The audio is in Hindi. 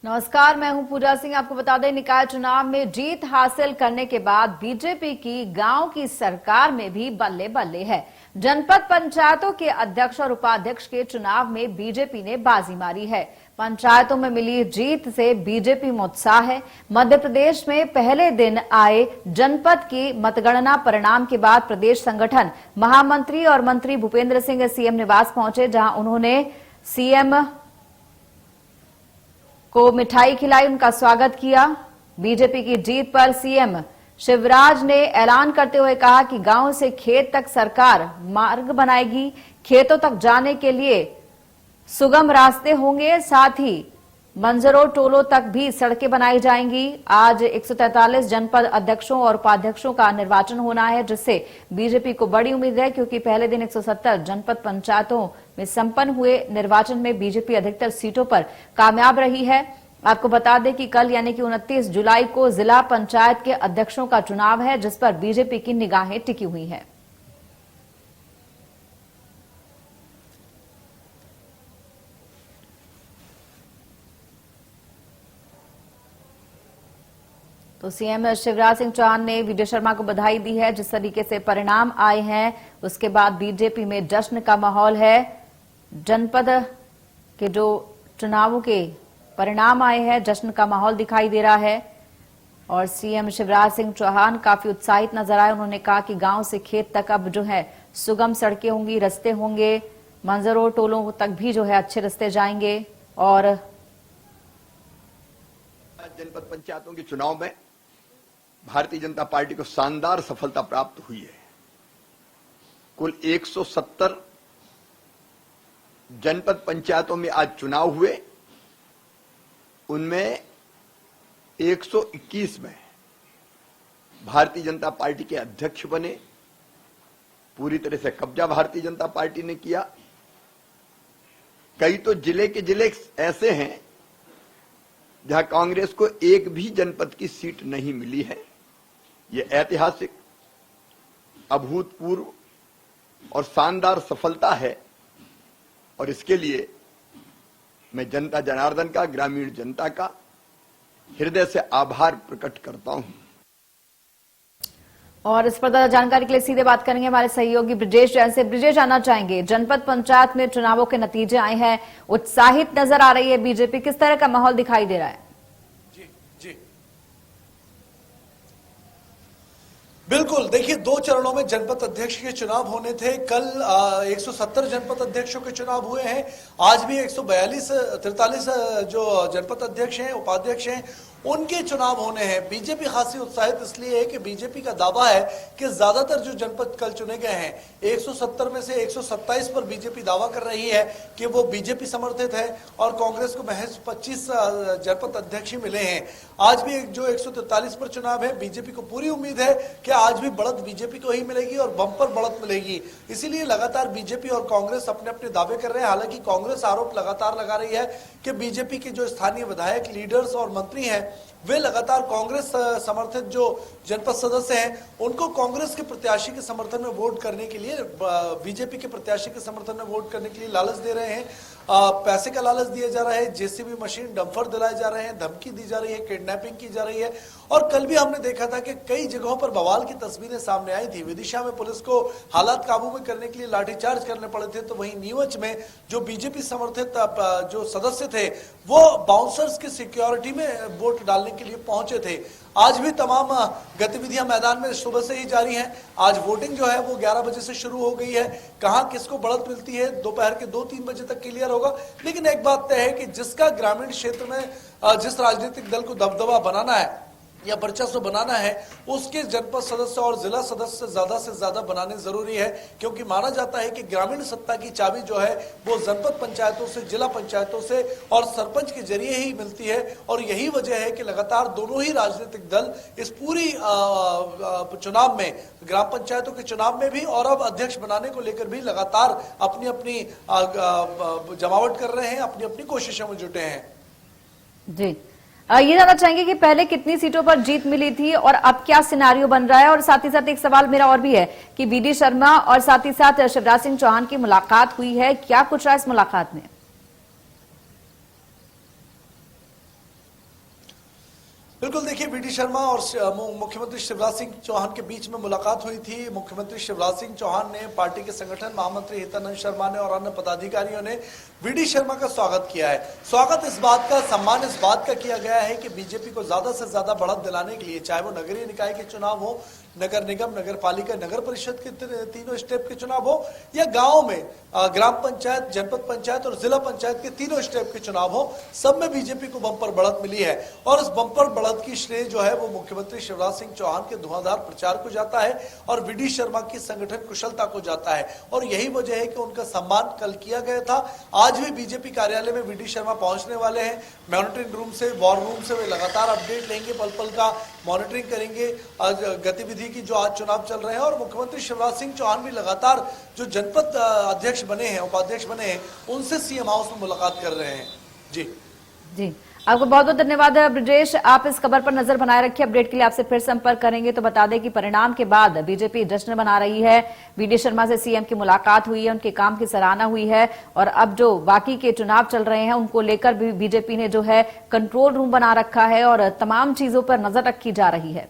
नमस्कार, मैं हूं पूजा सिंह। आपको बता दें, निकाय चुनाव में जीत हासिल करने के बाद बीजेपी की गांव की सरकार में भी बल्ले बल्ले है। जनपद पंचायतों के अध्यक्ष और उपाध्यक्ष के चुनाव में बीजेपी ने बाजी मारी है। पंचायतों में मिली जीत से बीजेपी में उत्साह है। मध्य प्रदेश में पहले दिन आए जनपद की मतगणना परिणाम के बाद प्रदेश संगठन महामंत्री और मंत्री भूपेंद्र सिंह सीएम निवास पहुंचे, जहां उन्होंने सीएम को मिठाई खिलाई, उनका स्वागत किया। बीजेपी की जीत पर सीएम शिवराज ने ऐलान करते हुए कहा कि गांव से खेत तक सरकार मार्ग बनाएगी। खेतों तक जाने के लिए सुगम रास्ते होंगे, साथ ही मंजरों टोलों तक भी सड़कें बनाई जाएंगी। आज 143 जनपद अध्यक्षों और उपाध्यक्षों का निर्वाचन होना है, जिससे बीजेपी को बड़ी उम्मीद है, क्योंकि पहले दिन 170 जनपद पंचायतों में संपन्न हुए निर्वाचन में बीजेपी अधिकतर सीटों पर कामयाब रही है। आपको बता दें कि कल यानी कि 29 जुलाई को जिला पंचायत के अध्यक्षों का चुनाव है, जिस पर बीजेपी की निगाहें टिकी हुई हैं। तो सीएम शिवराज सिंह चौहान ने वीडियो शर्मा को बधाई दी है। जिस तरीके से परिणाम आए हैं, उसके बाद बीजेपी में जश्न का माहौल है। जनपद के जो चुनावों के परिणाम आए हैं, जश्न का माहौल दिखाई दे रहा है और सीएम शिवराज सिंह चौहान काफी उत्साहित नजर आए। उन्होंने कहा कि गांव से खेत तक अब जो है सुगम सड़कें होंगी, रास्ते होंगे, मंजरों टोलों तक भी जो है अच्छे रास्ते जाएंगे। और जनपद पंचायतों के चुनाव में भारतीय जनता पार्टी को शानदार सफलता प्राप्त हुई है। कुल 170 जनपद पंचायतों में आज चुनाव हुए, उनमें 121 में भारतीय जनता पार्टी के अध्यक्ष बने। पूरी तरह से कब्जा भारतीय जनता पार्टी ने किया। कई तो जिले के जिले ऐसे हैं जहां कांग्रेस को एक भी जनपद की सीट नहीं मिली है। यह ऐतिहासिक, अभूतपूर्व और शानदार सफलता है और इसके लिए मैं जनता जनार्दन का, ग्रामीण जनता का हृदय से आभार प्रकट करता हूं। और इस पर ज्यादा जानकारी के लिए सीधे बात करेंगे हमारे सहयोगी ब्रिजेश जैन से। ब्रिजेश, जानना चाहेंगे, जनपद पंचायत में चुनावों के नतीजे आए हैं, उत्साहित नजर आ रही है बीजेपी, किस तरह का माहौल दिखाई दे रहा है? जी बिल्कुल, देखिए 2 चरणों में जनपद अध्यक्ष के चुनाव होने थे। कल 170 जनपद अध्यक्षों के चुनाव हुए हैं। आज भी 143 जो जनपद अध्यक्ष हैं, उपाध्यक्ष हैं, उनके चुनाव होने हैं। बीजेपी खासी उत्साहित इसलिए है कि बीजेपी का दावा है कि ज्यादातर जो जनपद कल चुने गए हैं, 170 में से 127 पर बीजेपी दावा कर रही है कि वो बीजेपी समर्थित है और कांग्रेस को महज 25 जनपद अध्यक्ष ही मिले हैं। आज भी जो 143 पर चुनाव है, बीजेपी को पूरी उम्मीद है कि आज भी बढ़त बीजेपी को ही मिलेगी और बम्पर बढ़त मिलेगी। इसीलिए लगातार बीजेपी और कांग्रेस अपने अपने दावे कर रहे हैं। हालांकि कांग्रेस आरोप लगातार लगा रही है कि बीजेपी के जो स्थानीय विधायक, लीडर्स और मंत्री हैं, वे लगातार कांग्रेस समर्थित जो जनपद सदस्य हैं, उनको कांग्रेस के प्रत्याशी के समर्थन में वोट करने के लिए, बीजेपी के प्रत्याशी के समर्थन में वोट करने के लिए लालच दे रहे हैं। पैसे का लालच दिया जा रहा है, जेसीबी मशीन, डंपर दिलाए जा रहे हैं, धमकी दी जा रही है, किडनैपिंग की जा रही है। और कल भी हमने देखा था कि कई जगहों पर बवाल की तस्वीरें सामने आई थी। विदिशा में पुलिस को हालात काबू में करने के लिए लाठीचार्ज करने पड़े थे, तो वहीं नीमच में जो बीजेपी समर्थित जो सदस्य थे, वो बाउंसर्स की सिक्योरिटी में वोट डालने के लिए पहुंचे थे। आज भी तमाम गतिविधियां मैदान में सुबह से ही जारी हैं। आज वोटिंग जो है वो 11 बजे से शुरू हो गई है। कहां किसको बढ़त मिलती है, दोपहर के 2-3 बजे तक क्लियर होगा। लेकिन एक बात तय है कि जिसका ग्रामीण क्षेत्र में जिस राजनीतिक दल को दबदबा बनाना है या वर्चस्व बनाना है, उसके जनपद सदस्य और जिला सदस्य ज्यादा से ज्यादा बनाने जरूरी है, क्योंकि माना जाता है कि ग्रामीण सत्ता की चाबी जो है वो जनपद पंचायतों से, जिला पंचायतों से और सरपंच के जरिए ही मिलती है। और यही वजह है कि लगातार दोनों ही राजनीतिक दल इस पूरी चुनाव में, ग्राम पंचायतों के चुनाव में भी और अब अध्यक्ष बनाने को लेकर भी लगातार अपनी अपनी जमावट कर रहे हैं, अपनी अपनी कोशिशों में जुटे हैं। जी, ये जानना चाहेंगे कि पहले कितनी सीटों पर जीत मिली थी और अब क्या सिनारियो बन रहा है? और साथ ही साथ एक सवाल मेरा और भी है कि वीडी शर्मा और साथ ही साथ शिवराज सिंह चौहान की मुलाकात हुई है, क्या कुछ रहा इस मुलाकात में? बिल्कुल, देखिए वीडी शर्मा और मुख्यमंत्री शिवराज सिंह चौहान के बीच में मुलाकात हुई थी। मुख्यमंत्री शिवराज सिंह चौहान ने, पार्टी के संगठन महामंत्री हितानंद शर्मा ने और अन्य पदाधिकारियों ने वीडी शर्मा का स्वागत किया है। स्वागत इस बात का, सम्मान इस बात का किया गया है कि बीजेपी को ज्यादा से ज्यादा बढ़त दिलाने के लिए, चाहे वो नगरीय निकाय के चुनाव हो, नगर निगम, नगर पालिका, नगर परिषद के तीनों स्टेप के चुनाव हो, या गांव में ग्राम पंचायत, जनपद पंचायत और जिला पंचायत के तीनों स्टेप के चुनाव हो, सब में बीजेपी को बम्पर बढ़त मिली है। और इस बम्पर बढ़त की श्रेय जो है वो मुख्यमंत्री शिवराज सिंह चौहान के धुआंधार प्रचार को जाता है और वीडी शर्मा की संगठन कुशलता को जाता है। और यही वजह है कि उनका सम्मान कल किया गया था। आज भी बीजेपी कार्यालय में वीडी शर्मा पहुंचने वाले हैं। मॉनिटरिंग रूम से, वॉर रूम से वे लगातार अपडेट लेंगे, पल पल का मॉनिटरिंग करेंगे गतिविधि की जो आज चुनाव चल रहे हैं। और मुख्यमंत्री शिवराज सिंह चौहान भी लगातार जो जनपद अध्यक्ष बने हैं, उपाध्यक्ष बने हैं, उनसे सीएम हाउस में मुलाकात कर रहे हैं। जी, आपको बहुत बहुत धन्यवाद ब्रजेश। आप इस खबर पर नजर बनाए रखिए। अपडेट के लिए आपसे फिर संपर्क करेंगे। तो बता दें कि परिणाम के बाद बीजेपी जश्न मना रही है। वीडी शर्मा से सीएम की मुलाकात हुई है, उनके काम की सराहना हुई है और अब जो बाकी के चुनाव चल रहे हैं उनको लेकर भी बीजेपी ने जो है कंट्रोल रूम बना रखा है और तमाम चीजों पर नजर रखी जा रही है।